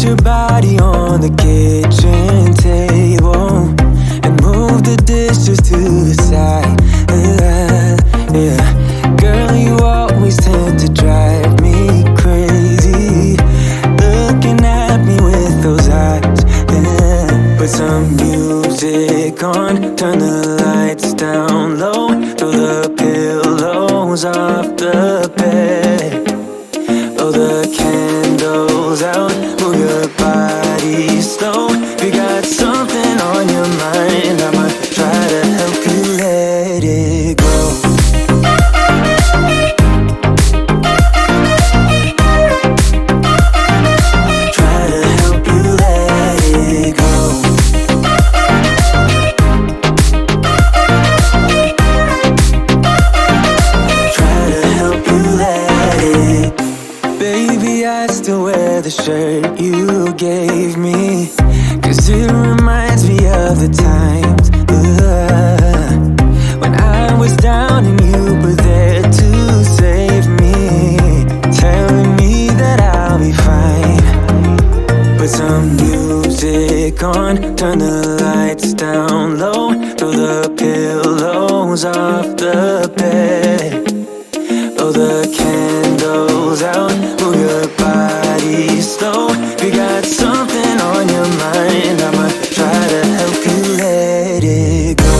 your body on the kitchen table and move the dishes to the side. Yeah. Girl, you always tend to drive me crazy, looking at me with those eyes. Yeah. Put some music on, turn the lights down low, throw the pillows off the bed, blow the candles out, move your body slow. If you got something on your mind, I might try to help you let it go. Try to help you let it go. Try to help you let it. Baby, I still wear the shirt you gave me, 'cause it reminds me of the times when I was down and you were there to save me, telling me that I'll be fine. Put some music on, turn the lights down low, throw the pillows off the bed, blow the candles out, move your body slow. If you got something on your mind, I might try to help you let it go.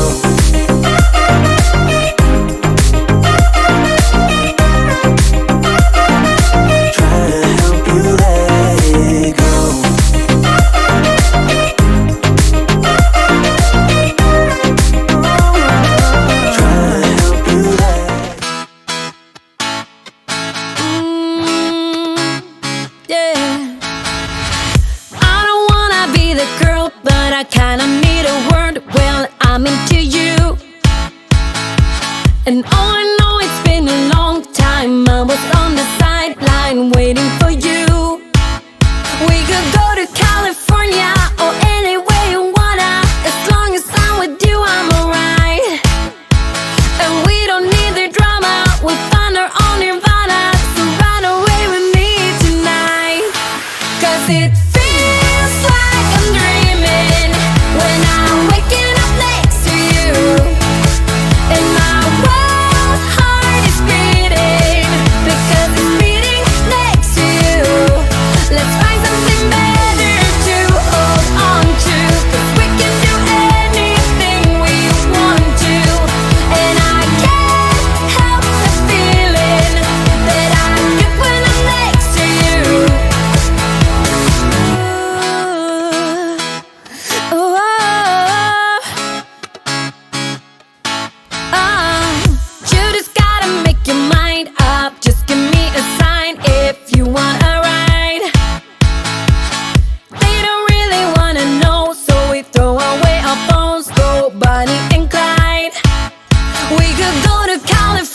Try to help you let it go. Try to help you let it go. Yeah. I don't wanna be the girl, but I kinda need a word. Well, I'm into you, and all I know, it's been a long time. I was on the sideline waiting for you. We could go to California or anywhere you wanna. As long as I'm with you, I'm alright. And we don't need the drama, we'll find our own nirvana. So run away with me tonight, 'cause it feels like I'm dreaming when I'm waking up next to you. And my wild heart is beating because it's beating next to you. Let's find something better to hold on to, 'cause we can do anything we want to. And I can't help the feeling that I get when I'm next to you. Ooh, you just gotta make your mind up. Just give me a sign if you want a ride. They don't really wanna know, so we throw away our phones, go Bonnie and Clyde. We could go to California